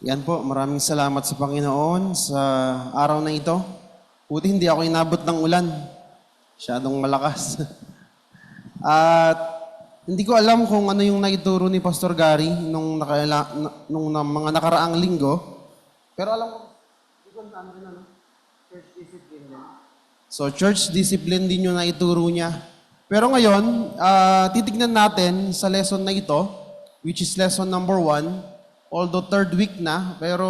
Yan po, maraming salamat sa Panginoon sa araw na ito. Buti hindi ako inabot ng ulan. Masyadong malakas. At hindi ko alam kung ano yung naituro ni Pastor Gary nung mga nakaraang linggo. Pero alam ko, church discipline din. So, church discipline din yung naituro niya. Pero ngayon, titignan natin sa lesson na ito, which is lesson number 1. Although third week na, pero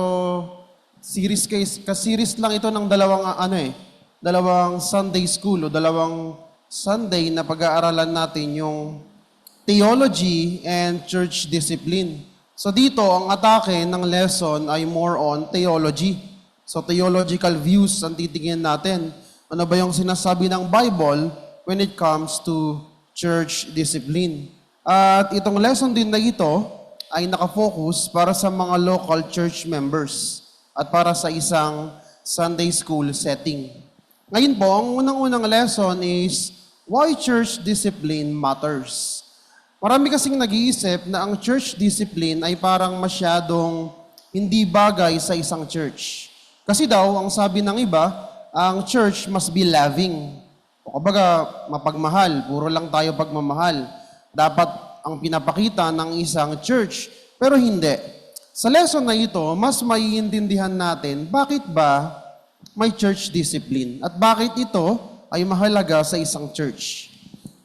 series lang ito ng dalawang Sunday school o dalawang Sunday na pag-aaralan natin yung theology and church discipline. So dito, ang atake ng lesson ay more on theology. So theological views ang titingin natin. Ano ba yung sinasabi ng Bible when it comes to church discipline? At itong lesson din na ito ay nakafocus para sa mga local church members at para sa isang Sunday school setting. Ngayon po, ang unang-unang lesson is why church discipline matters. Marami kasing nag-iisip na ang church discipline ay parang masyadong hindi bagay sa isang church. Kasi daw, ang sabi ng iba, ang church must be loving. O kumbaga, mapagmahal, puro lang tayo pagmamahal. Dapat ang pinapakita ng isang church, pero hindi. Sa lesson na ito, mas maiintindihan natin bakit ba may church discipline at bakit ito ay mahalaga sa isang church.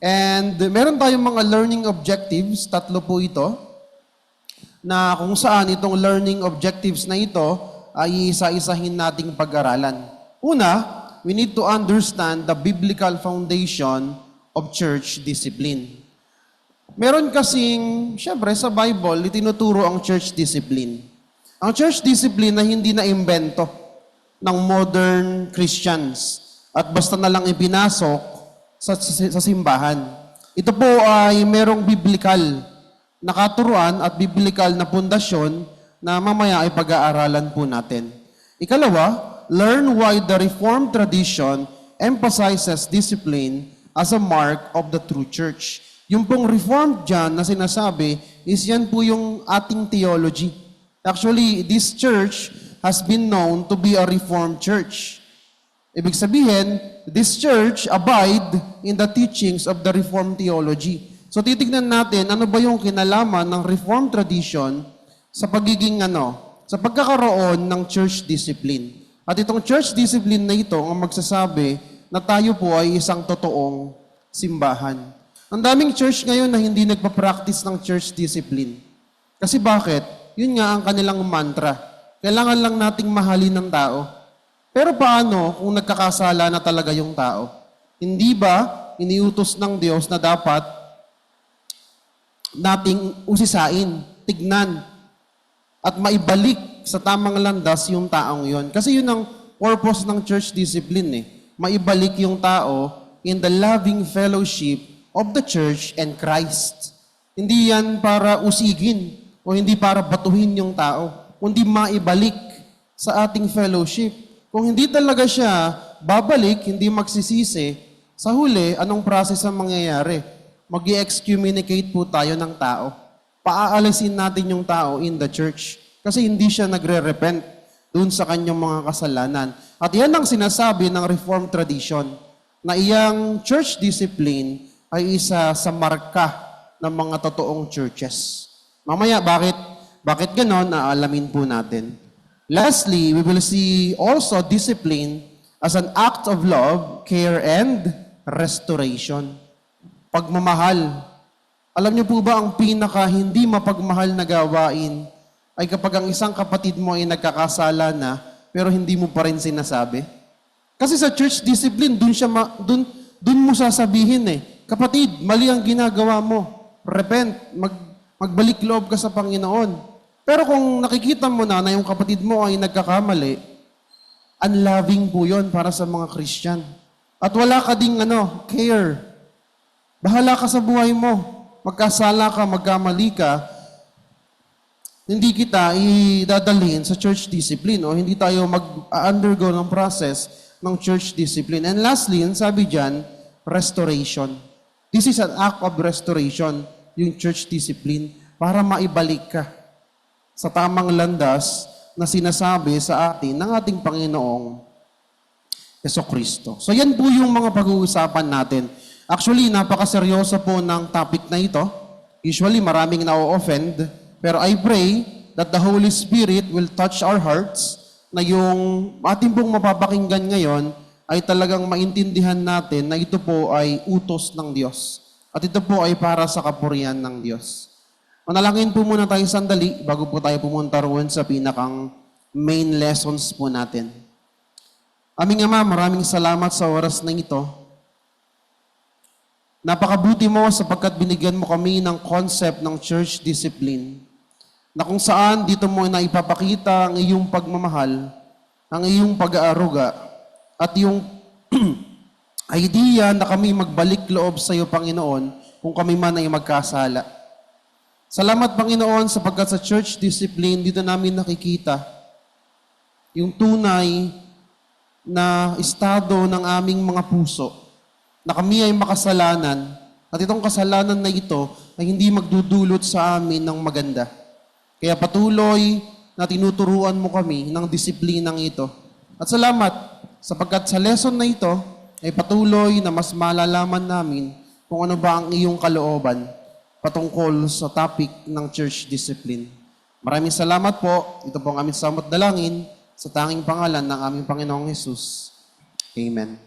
And meron tayong mga learning objectives, 3 po ito, na kung saan itong learning objectives na ito ay isa-isahin nating pag-aralan. Una, we need to understand the biblical foundation of church discipline. Meron kasing, syempre sa Bible, itinuturo ang church discipline. Ang church discipline na hindi na-imbento ng modern Christians at basta na lang ipinasok sa simbahan. Ito po ay merong biblical na katuruan at biblical na pundasyon na mamaya ay pag-aaralan po natin. Ikalawa, learn why the Reformed tradition emphasizes discipline as a mark of the true church. Yung pong Reformed dyan na sinasabi is yan po yung ating theology. Actually, this church has been known to be a Reformed church. Ibig sabihin, this church abide in the teachings of the Reformed theology. So titignan natin ano ba yung kinalaman ng Reformed tradition sa sa pagkakaroon ng church discipline. At itong church discipline na ito ang magsasabi na tayo po ay isang totoong simbahan. Ang daming church ngayon na hindi nagpa-practice ng church discipline. Kasi bakit? Yun nga ang kanilang mantra. Kailangan lang nating mahalin ng tao. Pero paano kung nagkakasala na talaga yung tao? Hindi ba iniutos ng Diyos na dapat nating usisain, tignan, at maibalik sa tamang landas yung taong yon? Kasi yun ang purpose ng church discipline. Maibalik yung tao in the loving fellowship of the church and Christ. Hindi yan para usigin o hindi para batuhin yung tao, kundi maibalik sa ating fellowship. Kung hindi talaga siya babalik, hindi magsisisi, sa huli, anong process ang mangyayari? Mag-excommunicate po tayo ng tao. Paaalisin natin yung tao in the church kasi hindi siya nagre-repent dun sa kanyang mga kasalanan. At yan ang sinasabi ng Reformed tradition na iyang church discipline ay isa sa marka ng mga totoong churches. Mamaya, bakit ganon? Aalamin po natin. Lastly, we will see also discipline as an act of love, care, and restoration. Pagmamahal. Alam niyo po ba ang pinaka hindi mapagmahal na gawain ay kapag ang isang kapatid mo ay nagkakasala na pero hindi mo pa rin sinasabi? Kasi sa church discipline, dun mo sasabihin kapatid, mali ang ginagawa mo. Repent. Magbalik loob ka sa Panginoon. Pero kung nakikita mo na yung kapatid mo ay nagkakamali, unloving po yun para sa mga Christian. At wala ka ding care. Bahala ka sa buhay mo. Magkasala ka, magkamali ka, hindi kita idadalhin sa church discipline o hindi tayo mag-undergo ng process ng church discipline. And lastly, sabi dyan, restoration. This is an act of restoration, yung church discipline, para maibalik ka sa tamang landas na sinasabi sa atin ng ating Panginoong Jesucristo. So yan po yung mga pag-uusapan natin. Actually, napakaseryoso po ng topic na ito. Usually, maraming na-offend. Pero I pray that the Holy Spirit will touch our hearts na yung ating pong mapapakinggan ngayon ay talagang maintindihan natin na ito po ay utos ng Diyos. At ito po ay para sa kapurihan ng Diyos. Manalangin po muna tayo sandali bago po tayo pumunta roon sa pinakang main lessons po natin. Aming Ama, maraming salamat sa oras na ito. Napakabuti mo sapagkat binigyan mo kami ng concept ng church discipline na kung saan dito mo na ipapakita ang iyong pagmamahal, ang iyong pag-aaruga, at yung idea na kami magbalik loob sa iyo, Panginoon, kung kami man ay magkasala. Salamat, Panginoon, sapagkat sa church discipline, dito namin nakikita yung tunay na estado ng aming mga puso, na kami ay makasalanan, at itong kasalanan na ito ay hindi magdudulot sa amin ng maganda. Kaya patuloy na tinuturuan mo kami ng disiplinang ito. At salamat, sapagkat sa lesson na ito ay patuloy na mas malalaman namin kung ano ba ang iyong kalooban patungkol sa topic ng church discipline. Maraming salamat po. Ito po ang aming samot dalangin sa tanging pangalan ng aming Panginoong Jesus. Amen.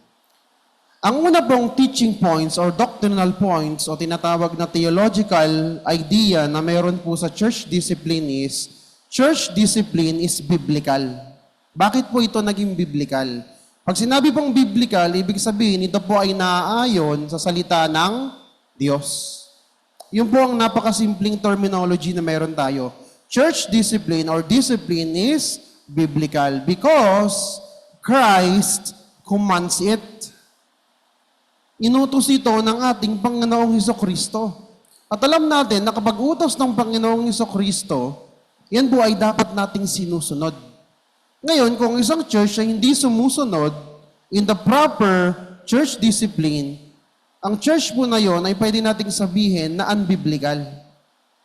Ang una pong teaching points or doctrinal points o tinatawag na theological idea na mayroon po sa church discipline is biblical. Bakit po ito naging biblical? Pag sinabi pong biblical, ibig sabihin ito po ay naaayon sa salita ng Diyos. Yun po ang napakasimpleng terminology na meron tayo. Church discipline or discipline is biblical because Christ commands it. Inutos ito ng ating Panginoong Hesukristo. At alam natin na kapag utos ng Panginoong Hesukristo, yan po ay dapat nating sinusunod. Ngayon, kung isang church ay hindi sumusunod in the proper church discipline, ang church po na yon ay pwede nating sabihin na unbiblical.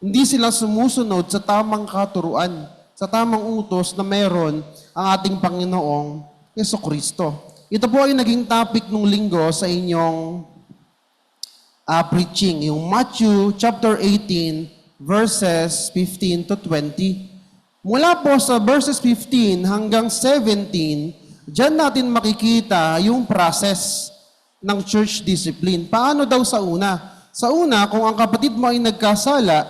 Hindi sila sumusunod sa tamang katuruan, sa tamang utos na meron ang ating Panginoong Hesukristo. Ito po ay naging topic nung linggo sa inyong preaching, yung Matthew chapter 18, verses 15 to 20. Mula po sa verses 15 hanggang 17, diyan natin makikita yung process ng church discipline. Paano daw sa una? Sa una, kung ang kapatid mo ay nagkasala,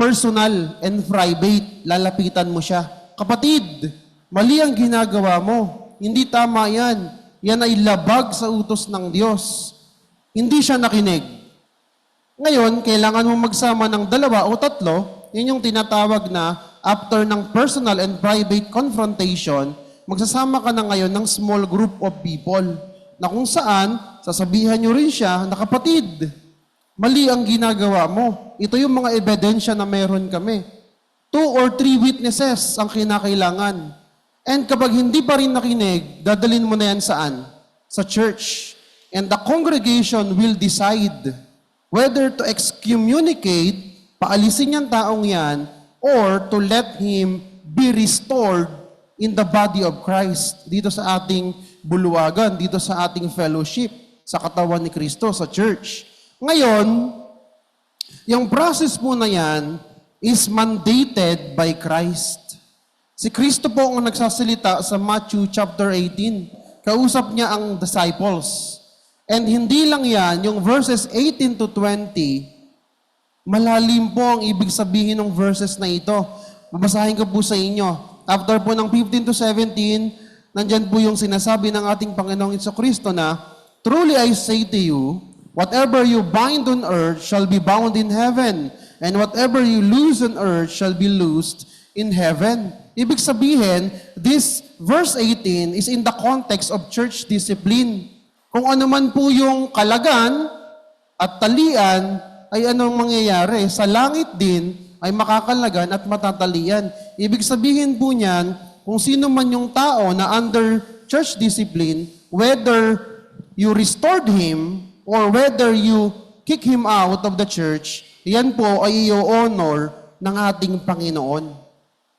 personal and private, lalapitan mo siya. Kapatid, mali ang ginagawa mo. Hindi tama yan. Yan ay labag sa utos ng Diyos. Hindi siya nakinig. Ngayon, kailangan mo magsama ng 2 o 3, yun yung tinatawag na after ng personal and private confrontation, magsasama ka na ngayon ng small group of people na kung saan, sasabihan nyo rin siya na kapatid, mali ang ginagawa mo. Ito yung mga ebidensya na meron kami. 2 or 3 witnesses ang kinakailangan. And kapag hindi pa rin nakinig, dadalhin mo na yan saan? Sa church. And the congregation will decide whether to excommunicate, paalisin yung taong yan, or to let him be restored in the body of Christ. Dito sa ating buluwagan, dito sa ating fellowship, sa katawan ni Kristo, sa church. Ngayon, yung process po na yan is mandated by Christ. Si Kristo po ang nagsasalita sa Matthew chapter 18. Kausap niya ang disciples. And hindi lang yan, yung verses 18 to 20, malalim po ang ibig sabihin ng verses na ito. Babasahin ko po sa inyo. After po ng 15 to 17, nandyan po yung sinasabi ng ating Panginoong Jesucristo na, truly I say to you, whatever you bind on earth shall be bound in heaven, and whatever you loose on earth shall be loosed in heaven. Ibig sabihin, this verse 18 is in the context of church discipline. Kung ano man po yung kalagan at talian, ay anong mangyayari? Sa langit din ay makakalagan at matatalian. Ibig sabihin po niyan, kung sino man yung tao na under church discipline, whether you restored him or whether you kick him out of the church, yan po ay i-honor ng ating Panginoon.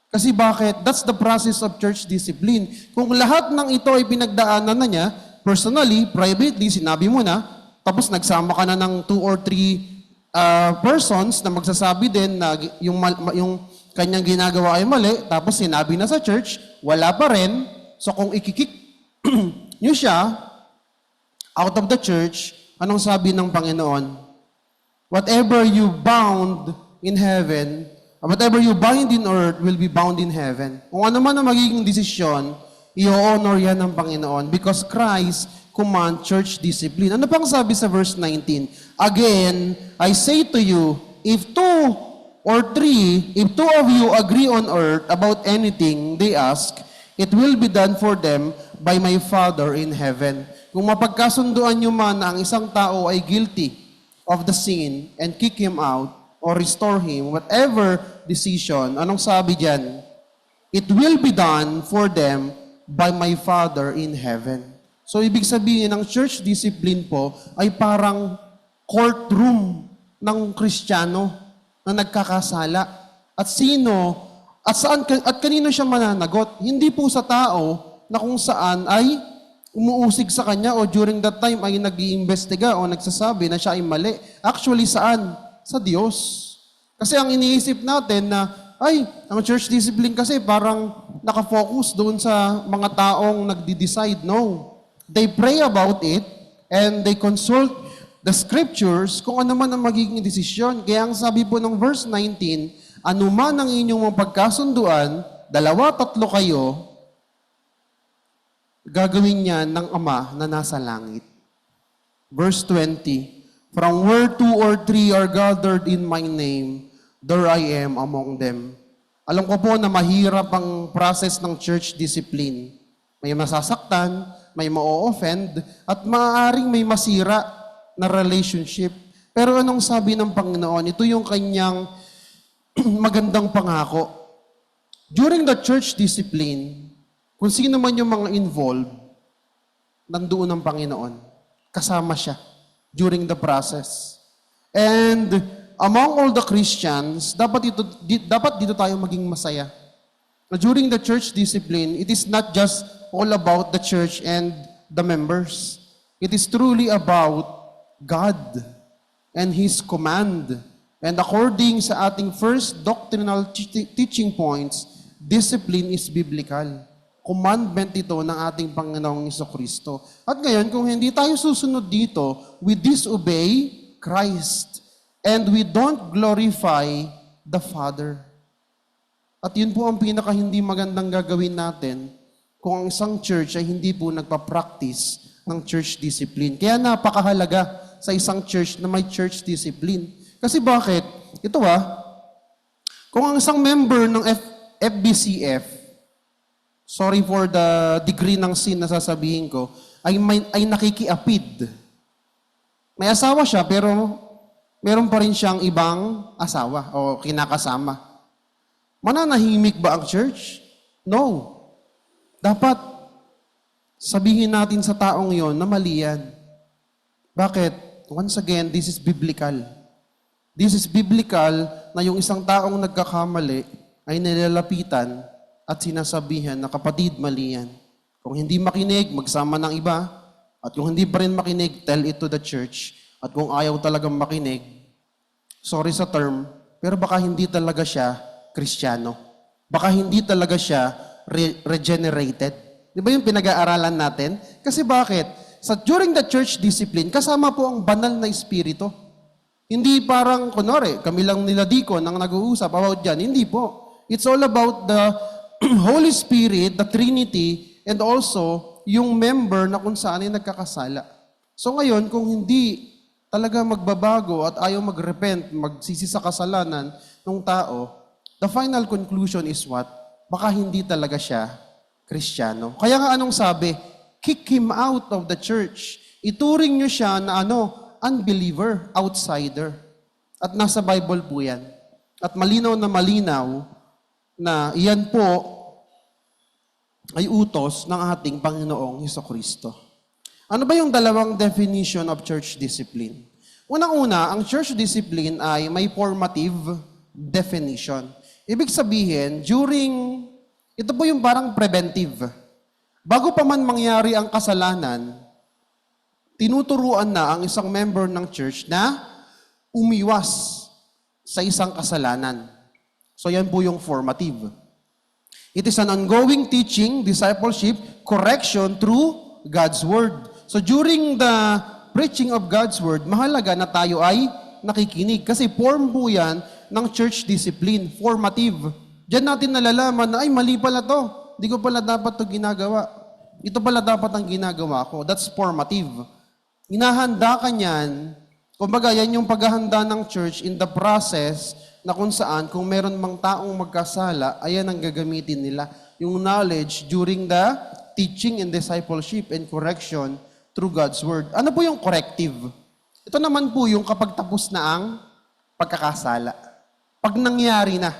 Kasi bakit? That's the process of church discipline. Kung lahat ng ito ay pinagdaanan na niya, personally, privately, sinabi mo na, tapos nagsama ka na ng 2 or 3 persons na magsasabi din na yung kanyang ginagawa ay mali, tapos sinabi na sa church, wala pa rin. So kung ikikik nyo siya out of the church, anong sabi ng Panginoon? Whatever you bound in heaven, whatever you bind in earth will be bound in heaven. Kung ano man ang magiging desisyon, i-honor yan ng Panginoon because Christ command church discipline. Ano pang sabi sa verse 19? Again, I say to you, if 2 or 3, if 2 of you agree on earth about anything they ask, it will be done for them by my Father in heaven. Kung mapagkasunduan nyo man na ang isang tao ay guilty of the sin and kick him out or restore him, whatever decision, anong sabi dyan? It will be done for them by my Father in heaven. So, ibig sabihin, ang church discipline po ay parang courtroom ng Kristiyano na nagkakasala. At sino, at saan, at kanino siya mananagot? Hindi po sa tao na kung saan ay umuusig sa kanya o during that time ay nag-iimbestiga o nagsasabi na siya ay mali. Actually, saan? Sa Diyos. Kasi ang iniisip natin na, ay, ang church discipline kasi parang nakafocus doon sa mga taong nagdi-decide. No. They pray about it and they consult the scriptures kung ano man ang magiging desisyon. Kaya ang sabi po ng verse 19, anuman ang inyong pagkasunduan, 2-3 kayo, gagawin niya ng Ama na nasa langit. Verse 20, from where 2 or 3 are gathered in my name, there I am among them. Alam ko po na mahirap ang process ng church discipline. May masasaktan, may ma-offend, at maaaring may masira na relationship. Pero anong sabi ng Panginoon? Ito yung kanyang magandang pangako. During the church discipline, kung sino man yung mga involved, nandoon ang Panginoon. Kasama siya during the process. And among all the Christians, dapat dito tayo maging masaya. During the church discipline, it is not just all about the church and the members. It is truly about God and His command. And according sa ating first doctrinal teaching points, discipline is biblical. Commandment ito ng ating Panginoong Jesucristo. At ngayon, kung hindi tayo susunod dito, we disobey Christ and we don't glorify the Father. At yun po ang pinaka hindi magandang gagawin natin kung ang isang church ay hindi po nagpa-practice ng church discipline. Kaya napakahalaga sa isang church na may church discipline. Kasi bakit? Ito kung ang isang member ng FBCF, sorry for the degree ng sin na sasabihin ko, ay nakikiapid. May asawa siya pero meron pa rin siyang ibang asawa o kinakasama. Mananahimik ba ang church? No. Dapat sabihin natin sa taong yon na mali yan. Bakit? Once again, this is biblical. This is biblical na yung isang taong nagkakamali ay nilalapitan at sinasabihan na kapatid, mali yan. Kung hindi makinig, magsama ng iba. At kung hindi pa rin makinig, tell it to the church. At kung ayaw talagang makinig, sorry sa term, pero baka hindi talaga siya Kristiyano. Baka hindi talaga siya regenerated. Di ba yung pinag-aaralan natin? Kasi bakit? During the church discipline, kasama po ang banal na espiritu. Hindi parang, kunwari, kami lang nila Dikon ang nag-uusap about dyan. Hindi po. It's all about the Holy Spirit, the Trinity, and also yung member na kung saan ay nagkakasala. So ngayon, kung hindi talaga magbabago at ayaw mag-repent, magsisi sa kasalanan ng tao, the final conclusion is what? Baka hindi talaga siya Kristiyano. Kaya nga anong sabi? Kick him out of the church. Ituring nyo siya na unbeliever, outsider. At nasa Bible po yan. At malinaw na iyan po ay utos ng ating Panginoong Jesucristo. Ano ba yung dalawang definition of church discipline? Unang-una, ang church discipline ay may formative definition. Ibig sabihin, ito po yung parang preventive. Bago pa man mangyari ang kasalanan, tinuturuan na ang isang member ng church na umiwas sa isang kasalanan. So yan po yung formative. It is an ongoing teaching, discipleship, correction through God's Word. So during the preaching of God's Word, mahalaga na tayo ay nakikinig. Kasi form po yan ng church discipline, formative. Diyan natin nalalaman na, ay mali pala to. Hindi ko pala dapat to ginagawa. Ito pala dapat ang ginagawa ko. That's formative. Inahanda ka niyan. Kumbaga, yan yung paghahanda ng church in the process na kung saan, kung meron mang taong magkasala, ayan ang gagamitin nila. Yung knowledge during the teaching and discipleship and correction through God's Word. Ano po yung corrective? Ito naman po yung kapag tapos na ang pagkakasala. Pag nangyari na.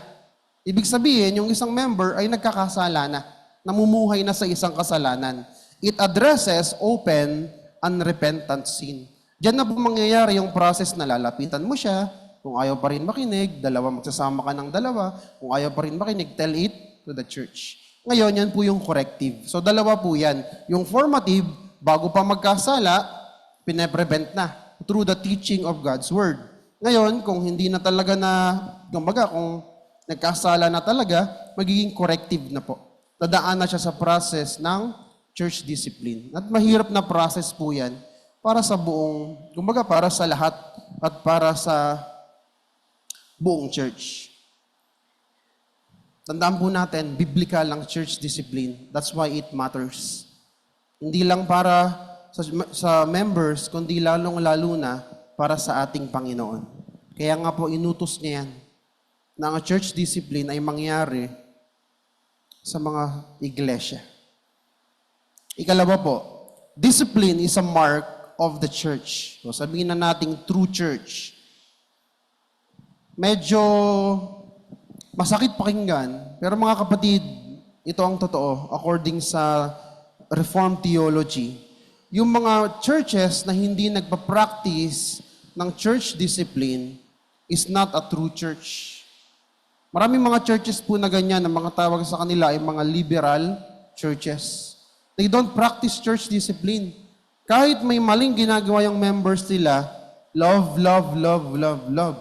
Ibig sabihin, yung isang member ay nagkakasala na. Namumuhay na sa isang kasalanan. It addresses open, unrepentant sin. Diyan na po mangyayari yung process na lalapitan mo siya. Kung ayaw pa rin makinig, magsasama ka ng dalawa. Kung ayaw pa rin makinig, tell it to the church. Ngayon, yan po yung corrective. So, dalawa po yan. Yung formative, bago pa magkasala, pine-prevent na through the teaching of God's Word. Ngayon, kung hindi na talaga kung nagkasala na talaga, magiging corrective na po. Dadaan na siya sa process ng church discipline. At mahirap na process po yan para sa para sa lahat at para sa buong church. Tandaan po natin, biblical ang church discipline. That's why it matters. Hindi lang para sa members, kundi lalong-lalo na para sa ating Panginoon. Kaya nga po, inutos niya yan na ang church discipline ay mangyari sa mga iglesia. Ikalawa po, discipline is a mark of the church. So sabihin na nating true church. Medyo masakit pakinggan, pero mga kapatid, ito ang totoo according sa Reformed theology. Yung mga churches na hindi nagpa-practice ng church discipline is not a true church. Maraming mga churches po na ganyan, ang mga tawag sa kanila ay mga liberal churches. They don't practice church discipline. Kahit may maling ginagawa yung members nila, love, love, love, love, love.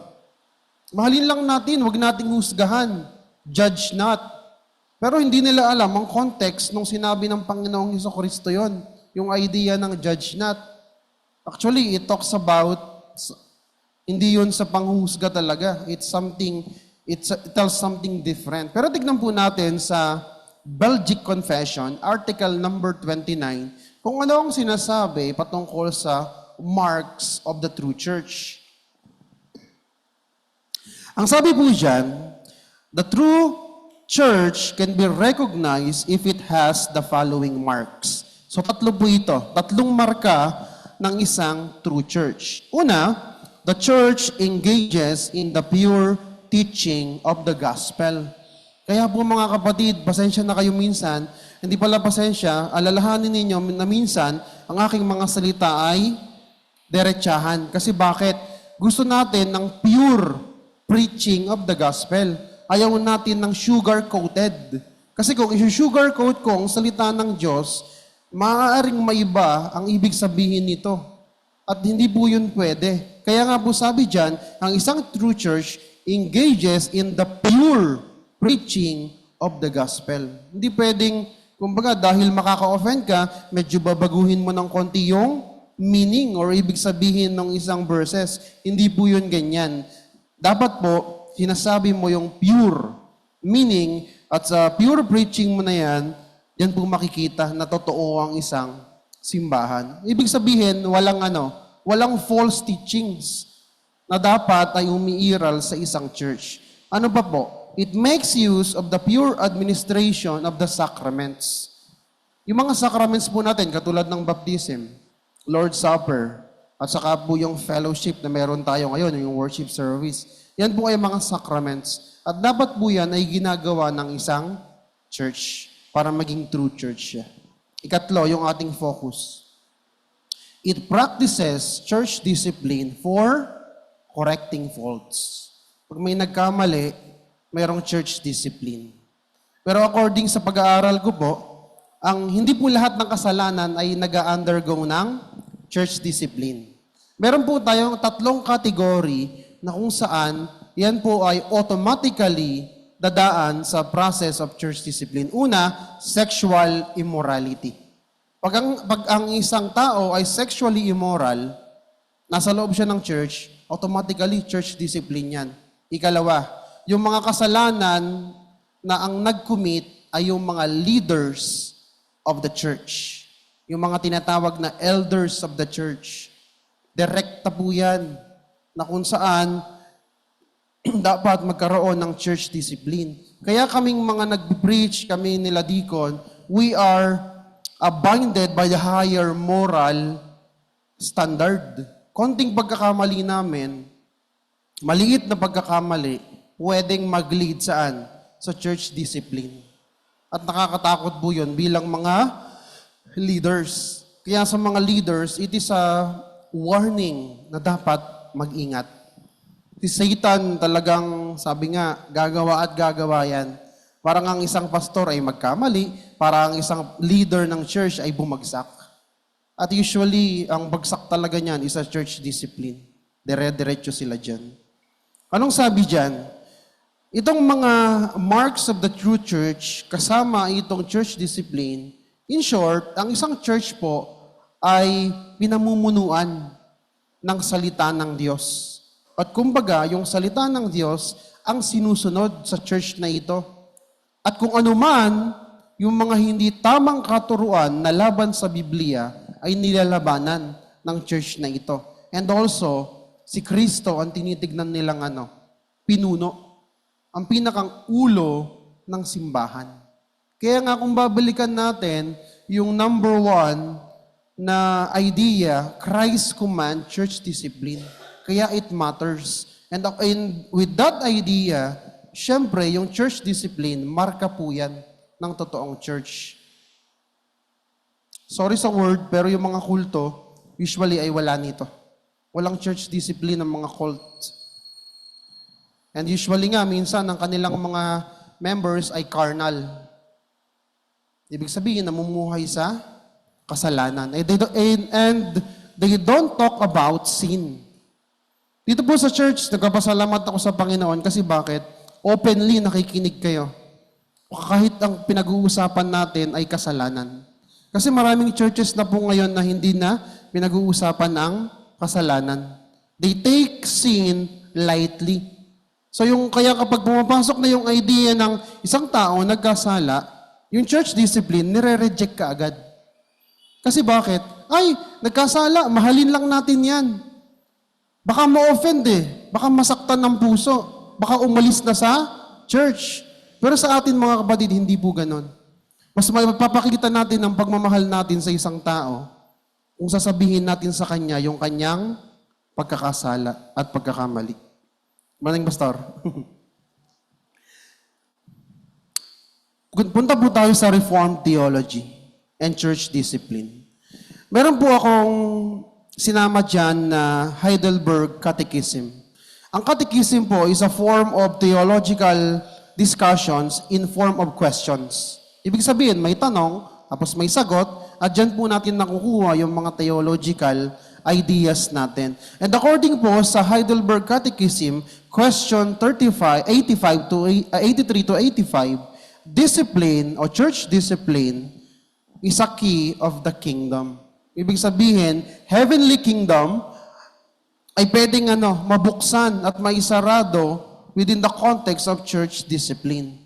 Mahalin lang natin, huwag nating husgahan. Judge not. Pero hindi nila alam ang context nung sinabi ng Panginoong Hesukristo yon, yung idea ng judge not. Actually, it talks about, hindi yun sa panghusga talaga. It tells something different. Pero tignan po natin sa Belgic Confession, article number 29, kung ano ang sinasabi patungkol sa marks of the true church. Ang sabi po dyan, the true church can be recognized if it has the following marks. So tatlo po ito, tatlong marka ng isang true church. Una, the church engages in the pure teaching of the gospel. Kaya po mga kapatid, pasensya na kayo minsan, hindi pala pasensya, alalahanin ninyo na minsan, ang aking mga salita ay diretsahan. Kasi bakit? Gusto natin ng pure preaching of the gospel. Ayaw natin ng sugar-coated. Kasi kung isi-sugar-coat ko ang salita ng Diyos, maaaring maiba ang ibig sabihin nito. At hindi po yun pwede. Kaya nga po sabi dyan, ang isang true church engages in the pure preaching of the gospel. Hindi pwedeng, kumbaga, dahil makaka-offend ka, medyo babaguhin mo ng konti yung meaning or ibig sabihin ng isang verses. Hindi po yun ganyan. Dapat po, sinasabi mo yung pure meaning at sa pure preaching mo na yan po makikita na totoo ang isang simbahan. Ibig sabihin, walang false teachings na dapat ay umiiral sa isang church. Ano pa po? It makes use of the pure administration of the sacraments. Yung mga sacraments po natin, katulad ng baptism, Lord's Supper, at saka po yung fellowship na meron tayo ngayon, yung worship service. Yan po ay mga sacraments. At dapat po yan ay ginagawa ng isang church para maging true church siya. Ikatlo, yung ating focus. It practices church discipline for correcting faults. Pag may nagkamali, mayroong church discipline. Pero according sa pag-aaral ko po, hindi po lahat ng kasalanan ay nag-undergo ng church discipline. Meron po tayong 3 category na kung saan yan po ay automatically dadaan sa process of church discipline. Una, sexual immorality. Pag ang isang tao ay sexually immoral, nasa loob siya ng church, automatically church discipline yan. Ikalawa, yung mga kasalanan na ang nag-commit ay yung mga leaders of the church. Yung mga tinatawag na elders of the church. Direkta po yan na kung saan dapat magkaroon ng church discipline. Kaya kaming mga nag-preach, kami nila deacon, we are binded by the higher moral standard. Konting pagkakamali namin, maliit na pagkakamali, pwedeng mag-lead saan? Sa church discipline. At nakakatakot po yun bilang mga leaders. Kaya sa mga leaders, it is a warning na dapat mag-ingat. Si Satan talagang, sabi nga, gagawa at gagawa yan. Parang ang isang pastor ay magkamali, parang ang isang leader ng church ay bumagsak. At usually, ang bagsak talaga niyan is a church discipline. Dire-diretso sila dyan. Anong sabi dyan? Itong mga marks of the true church, kasama itong church discipline, in short, ang isang church po ay pinamumunuan ng salita ng Diyos. At kumbaga, yung salita ng Diyos ang sinusunod sa church na ito. At kung anuman, yung mga hindi tamang katuruan na laban sa Biblia ay nilalabanan ng church na ito. And also, si Kristo ang tinitignan nilang pinuno. Ang pinakang ulo ng simbahan. Kaya nga kung babalikan natin yung number 1 na idea, Christ command church discipline. Kaya it matters. And with that idea, syempre yung church discipline, marka po yan ng totoong church. Sorry sa word, pero yung mga kulto, usually ay wala nito. Walang church discipline ng mga cult. And usually nga, minsan, ang kanilang mga members ay carnal. Ibig sabihin, namumuhay sa kasalanan. And they don't talk about sin. Dito po sa church, nagpapasalamat ako sa Panginoon kasi bakit? Openly nakikinig kayo. Kahit ang pinag-uusapan natin ay kasalanan. Kasi maraming churches na po ngayon na hindi na pinag-uusapan ang kasalanan. They take sin lightly. So kaya kapag pumapasok na yung idea ng isang tao nagkasala, yung church discipline, nire-reject ka agad. Kasi bakit? Ay, nagkasala, mahalin lang natin yan. Baka ma-offend baka masaktan ng puso, baka umalis na sa church. Pero sa atin mga kapatid, hindi po ganon. Mas mapapakita natin ang pagmamahal natin sa isang tao kung sasabihin natin sa kanya yung kanyang pagkakasala at pagkakamali. Maning Pastor. Punta po tayo sa Reformed Theology and Church Discipline. Meron po akong sinama dyan na Heidelberg Catechism. Ang Catechism po is a form of theological discussions in form of questions. Ibig sabihin, may tanong, tapos may sagot, at dyan po natin nakukuha yung mga theological ideas natin. And according po sa Heidelberg Catechism, question 83 to 85, discipline o church discipline is a key of the kingdom. Ibig sabihin, heavenly kingdom ay pwedeng mabuksan at maisarado within the context of church discipline.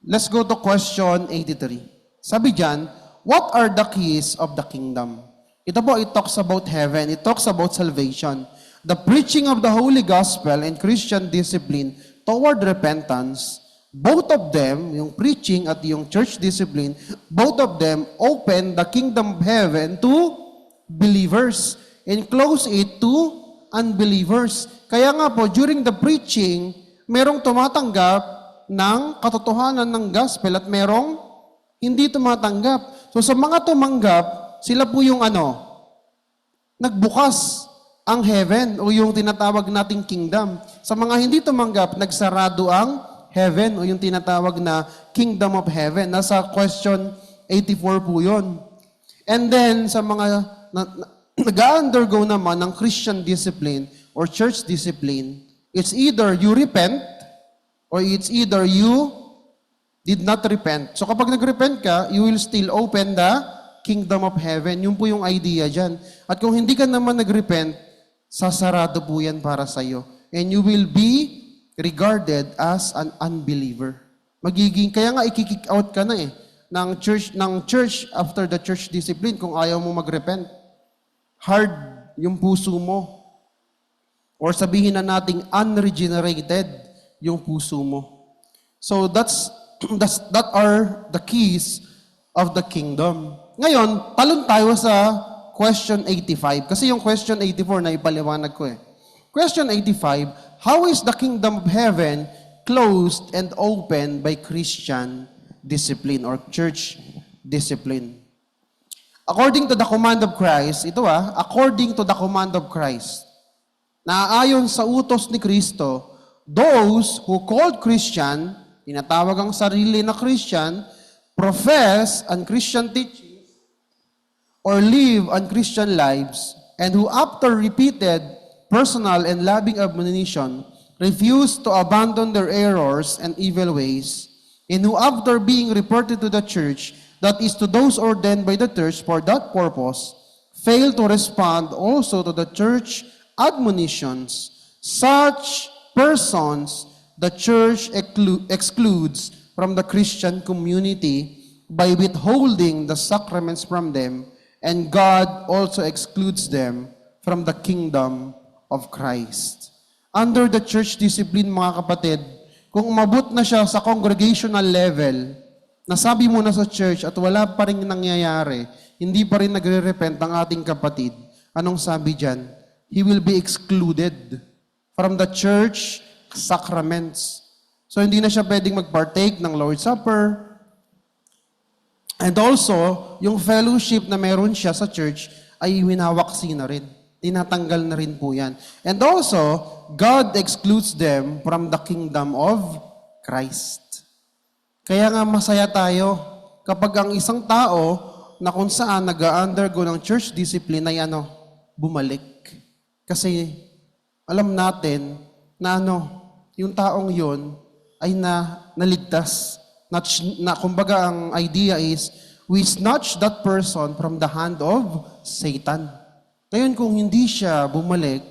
Let's go to question 83. Sabi dyan, what are the keys of the kingdom? Ito po, it talks about heaven. It talks about salvation. The preaching of the Holy Gospel and Christian discipline toward repentance, both of them, yung preaching at yung church discipline, both of them open the kingdom of heaven to believers and close it to unbelievers. Kaya nga po, during the preaching, merong tumatanggap ng katotohanan ng gospel at merong hindi tumatanggap. So sa mga tumanggap, sila po yung nagbukas ang heaven o yung tinatawag nating kingdom. Sa mga hindi tumanggap, nagsarado ang heaven o yung tinatawag na kingdom of heaven. Nasa question 84 po yun. And then, sa mga nag-undergo naman ng Christian discipline or church discipline, it's either you repent or it's either you did not repent. So kapag nag-repent ka, you will still open the kingdom of heaven. Yun po yung idea dyan. At kung hindi ka naman nag-repent, sasarado po yan para sa'yo. And you will be regarded as an unbeliever. Kaya nga i-kick out ka na ng church after the church discipline kung ayaw mo mag-repent. Hard yung puso mo. Or sabihin na nating unregenerated yung puso mo. So that are the keys of the kingdom. Ngayon, talon tayo sa question 85. Kasi yung question 84 na ipaliwanag ko Question 85, how is the kingdom of heaven closed and opened by Christian discipline or church discipline? According to the command of Christ, according to the command of Christ, naayon sa utos ni Kristo, those who called Christian, tinatawag ang sarili na Christian, profess unchristian teachings, or live unchristian lives, and who after repeated personal and loving admonition refuse to abandon their errors and evil ways, and who after being reported to the church, that is to those ordained by the church for that purpose, fail to respond also to the church admonitions, such persons the church excludes from the Christian community by withholding the sacraments from them, and God also excludes them from the kingdom of Christ. Under the church discipline, mga kapatid, kung umabot na siya sa congregational level, nasabi mo na sa church at wala pa rin nangyayari, hindi pa rin nagre-repent ang ating kapatid, anong sabi dyan? He will be excluded from the church sacraments. So hindi na siya pwedeng mag-partake ng Lord's Supper. And also, yung fellowship na meron siya sa church ay winawaksi na rin. Tinatanggal na rin po yan. And also, God excludes them from the kingdom of Christ. Kaya nga masaya tayo kapag ang isang tao na kung saan nag-undergo ng church discipline ay bumalik. Kasi alam natin na yung taong yon ay naligtas. Kumbaga ang idea is, we snatch that person from the hand of Satan. Ngayon kung hindi siya bumalik,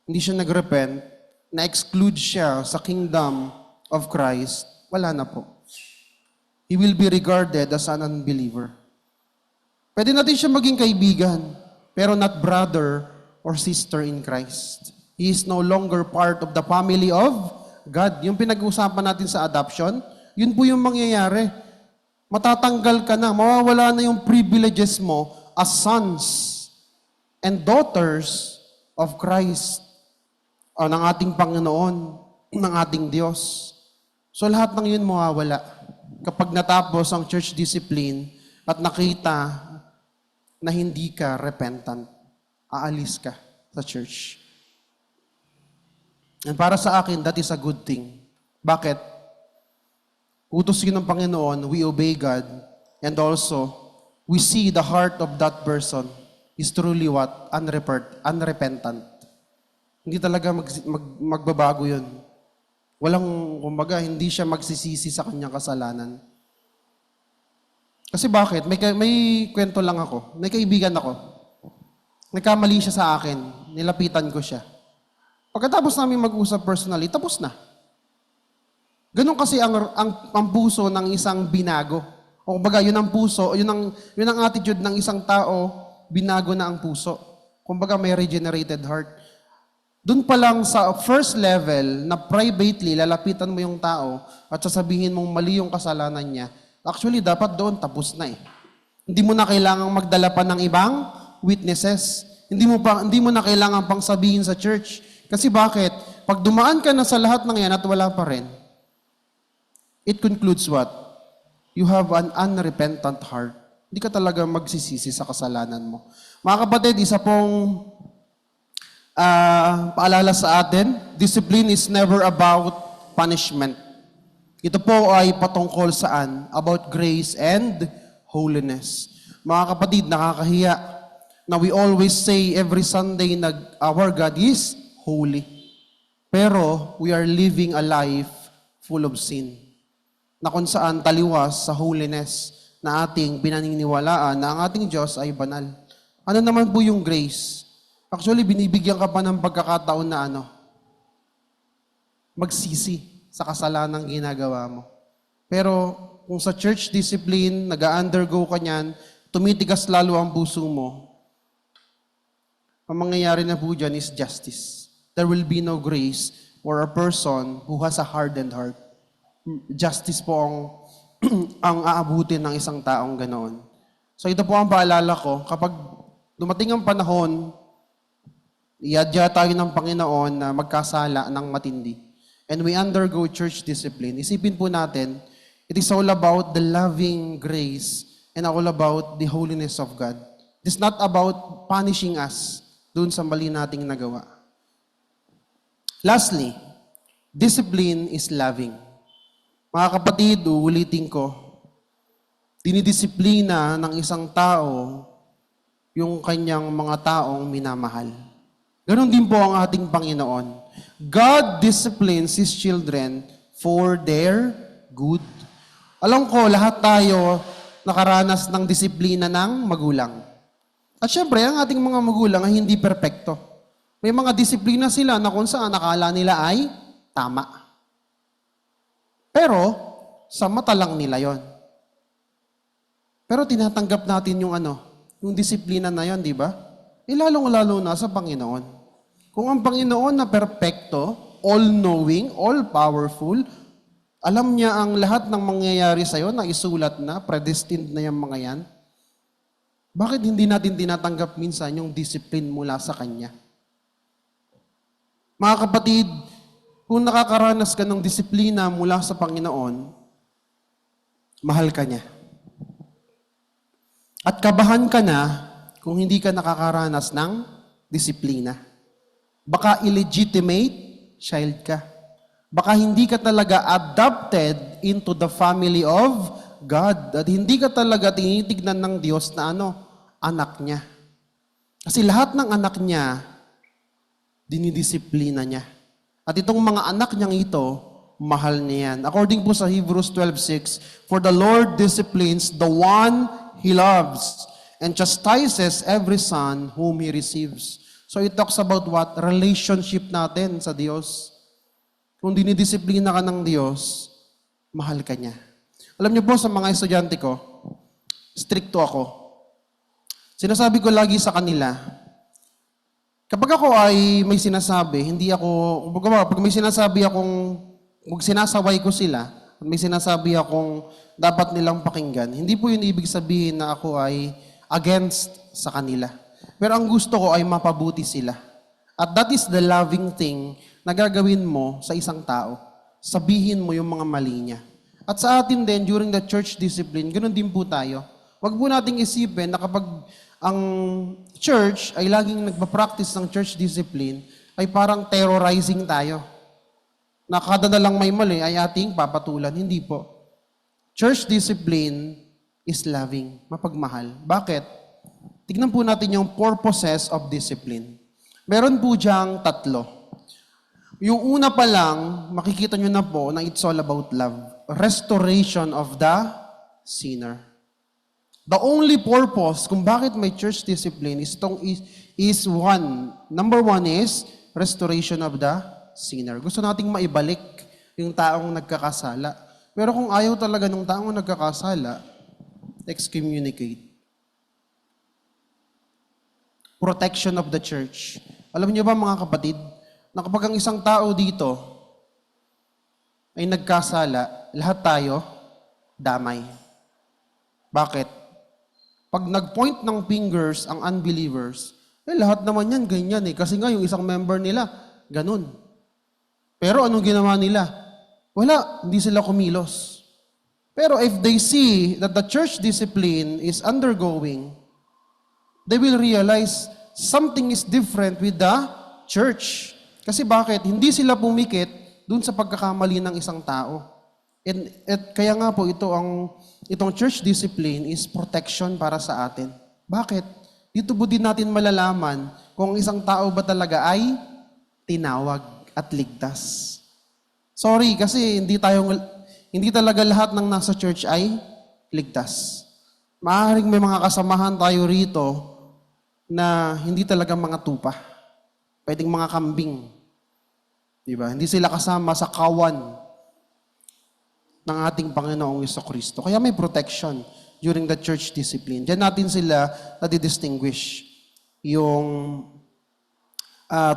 hindi siya nag-repent, na-exclude siya sa kingdom of Christ, wala na po. He will be regarded as an unbeliever. Pwede natin siya maging kaibigan, pero not brother or sister in Christ. He is no longer part of the family of God. Yung pinag-uusapan natin sa adoption, yun po yung mangyayari. Matatanggal ka na, mawawala na yung privileges mo as sons and daughters of Christ, o ng ating Panginoon, ng ating Diyos. So lahat ng yun mawawala. Kapag natapos ang church discipline at nakita na hindi ka repentant, aalis ka sa church. And para sa akin, that is a good thing. Bakit? Utos yun ng Panginoon, we obey God, and also, we see the heart of that person is truly what? Unrepentant. Hindi talaga magbabago yun. Hindi siya magsisisi sa kanyang kasalanan. Kasi bakit? May kwento lang ako. May kaibigan ako. Nagkamali siya sa akin. Nilapitan ko siya. Pagkatapos namin mag-usap personally, tapos na. Ganun kasi ang puso ng isang binago. O kumbaga, yun ang puso, yun ang attitude ng isang tao, binago na ang puso. Kumbaga, may regenerated heart. Doon pa lang sa first level na privately, lalapitan mo yung tao at sasabihin mong mali yung kasalanan niya, actually, dapat doon tapos na eh. Hindi mo na kailangang magdala pa ng ibang witnesses. Hindi mo na kailangan pang sabihin sa church. Kasi bakit? Pag dumaan ka na sa lahat ng yan at wala pa rin, it concludes what? You have an unrepentant heart. Hindi ka talaga magsisisi sa kasalanan mo. Mga kapatid, isa pong paalala sa atin, discipline is never about punishment. Ito po ay patungkol saan? About grace and holiness. Mga kapatid, nakakahiya na we always say every Sunday na our God is holy. Pero we are living a life full of sin. Na kung saan taliwas sa holiness na ating pinaniniwalaan na ang ating Diyos ay banal. Ano naman po yung grace? Actually, binibigyan ka pa ng pagkakataon na magsisi sa kasalanang ginagawa mo. Pero kung sa church discipline, nag-undergo ka niyan, tumitigas lalo ang puso mo, ang mangyayari na po dyan is justice. There will be no grace for a person who has a hardened heart. Justice po ang aabutin ng isang taong ganoon. So ito po ang paalala ko, kapag dumating ang panahon, iadya tayo ng Panginoon na magkasala ng matindi. And we undergo church discipline. Isipin po natin, it is all about the loving grace and all about the holiness of God. It is not about punishing us doon sa mali nating nagawa. Lastly, discipline is loving. Mga kapatid, uulitin ko, dinidisiplina ng isang tao yung kanyang mga taong minamahal. Ganon din po ang ating Panginoon. God disciplines His children for their good. Alam ko, lahat tayo nakaranas ng disiplina ng magulang. At syempre, ang ating mga magulang ay hindi perpekto. May mga disiplina sila na kung saan nakala nila ay tama. Pero, sa mata lang nila yon. Pero tinatanggap natin yung yung disiplina na yon, di ba? Lalong-lalo na sa Panginoon. Kung ang Panginoon na perpekto, all-knowing, all-powerful, alam niya ang lahat ng mangyayari sa'yo na isulat na, predestined na yung mga yan, bakit hindi natin tinatanggap minsan yung discipline mula sa Kanya? Mga kapatid, kung nakakaranas ka ng disiplina mula sa Panginoon, mahal ka niya. At kabahan ka na kung hindi ka nakakaranas ng disiplina. Baka illegitimate child ka. Baka hindi ka talaga adopted into the family of God. At hindi ka talaga tinitignan ng Diyos na anak niya. Kasi lahat ng anak niya, dinidisiplina niya. At itong mga anak niyang ito, mahal niya yan. According po sa Hebrews 12:6, for the Lord disciplines the one He loves and chastises every son whom He receives. So it talks about what? Relationship natin sa Diyos. Kung dinidisiplina ka ng Diyos, mahal ka niya. Alam niyo po, sa mga estudyante ko, stricto ako. Sinasabi ko lagi sa kanila, kapag ako ay may sinasabi, pag may sinasabi akong, pag sinasaway ko sila, at may sinasabi akong dapat nilang pakinggan, hindi po yun ibig sabihin na ako ay against sa kanila. Pero ang gusto ko ay mapabuti sila. At that is the loving thing na gagawin mo sa isang tao. Sabihin mo yung mga mali niya. At sa atin din, during the church discipline, ganoon din po tayo. Huwag po nating isipin na kapag ang church ay laging nagpa-practice ng church discipline, ay parang terrorizing tayo. Na kada na lang may mali ay ating papatulan. Hindi po. Church discipline is loving, mapagmahal. Bakit? Tignan po natin yung purposes of discipline. Meron po diyang 3. Yung una pa lang, makikita nyo na po na it's all about love. Restoration of the sinner. The only purpose kung bakit may church discipline is one. Number 1 is restoration of the sinner. Gusto nating maibalik yung taong nagkakasala. Pero kung ayaw talaga ng taong nagkakasala, excommunicate. Protection of the church. Alam niyo ba mga kapatid, na kapag ang isang tao dito ay nagkasala, lahat tayo damay. Bakit? Pag nag-point ng fingers ang unbelievers, lahat naman yan, ganyan eh. Kasi nga yung isang member nila, ganun. Pero anong ginawa nila? Wala, hindi sila kumilos. Pero if they see that the church discipline is undergoing, they will realize something is different with the church. Kasi bakit? Hindi sila pumikit dun sa pagkakamali ng isang tao. At kaya nga po itong church discipline is protection para sa atin. Bakit? Dito po din natin malalaman kung isang tao ba talaga ay tinawag at ligtas. Sorry, kasi hindi talaga lahat ng nasa church ay ligtas. Maaaring may mga kasamahan tayo rito na hindi talaga mga tupa. Pwedeng mga kambing. Diba? Hindi sila kasama sa kawan ng ating Panginoong Jesucristo. Kaya may protection during the church discipline. Diyan natin sila nadidistinguish. Yung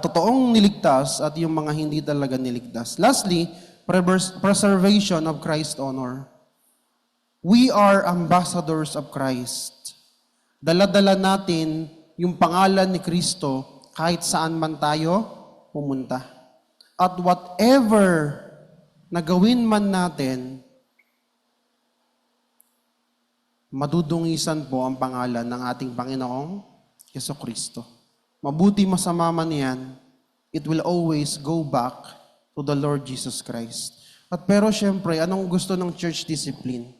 totoong niligtas at yung mga hindi talaga niligtas. Lastly, preservation of Christ's honor. We are ambassadors of Christ. Dala-dala natin yung pangalan ni Kristo kahit saan man tayo pumunta. At whatever na gawin man natin, madudungisan po ang pangalan ng ating Panginoong Jesucristo. Mabuti masama man yan, it will always go back to the Lord Jesus Christ. At pero syempre, anong gusto ng church discipline?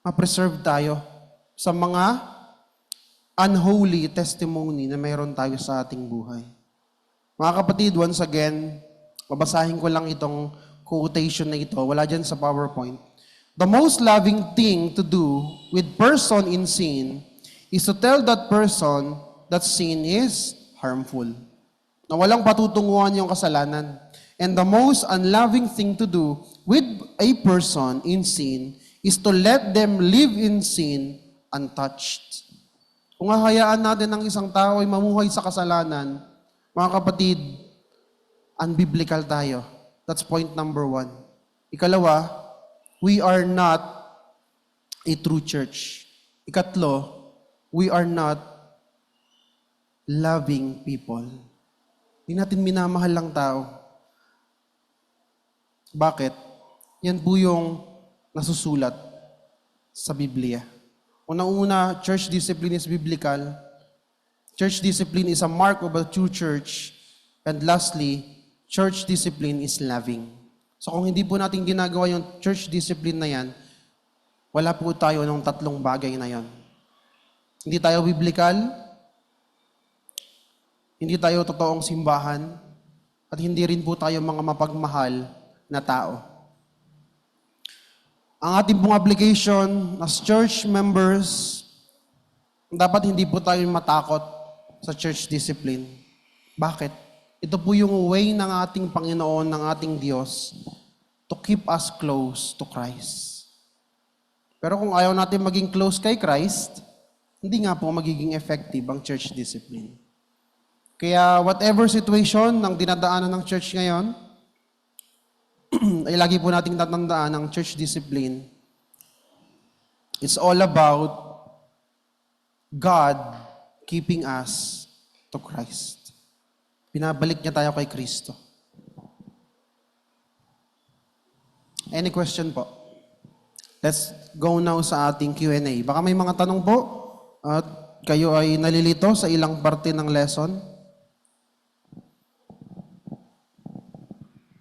Ma-preserve tayo sa mga unholy testimony na mayroon tayo sa ating buhay. Mga kapatid, once again, babasahin ko lang itong quotation na ito. Wala dyan sa PowerPoint. The most loving thing to do with person in sin is to tell that person that sin is harmful. Na walang patutunguhan yung kasalanan. And the most unloving thing to do with a person in sin is to let them live in sin untouched. Kung hahayaan natin ng isang tao ay mamuhay sa kasalanan, mga kapatid, unbiblical tayo. That's point number 1. Ikalawa, we are not a true church. Ikatlo, we are not loving people. Hindi natin minamahal lang tao. Bakit? Yan po yung nasusulat sa Biblia. Unang-una, church discipline is biblical. Church discipline is a mark of a true church. And lastly, church discipline is loving. So kung hindi po natin ginagawa yung church discipline na yan, wala po tayo ng tatlong bagay na yan. Hindi tayo biblical, hindi tayo totoong simbahan, at hindi rin po tayo mga mapagmahal na tao. Ang ating pong application as church members, dapat hindi po tayo matakot sa church discipline. Bakit? Ito po yung way ng ating Panginoon, ng ating Diyos, to keep us close to Christ. Pero kung ayaw natin maging close kay Christ, hindi nga po magiging effective ang church discipline. Kaya whatever situation ng dinadaanan ng church ngayon, ay lagi po nating tatandaan ang church discipline. It's all about God keeping us to Christ. Pinabalik niya tayo kay Kristo. Any question po? Let's go now sa ating Q&A. Baka may mga tanong po at kayo ay nalilito sa ilang parte ng lesson.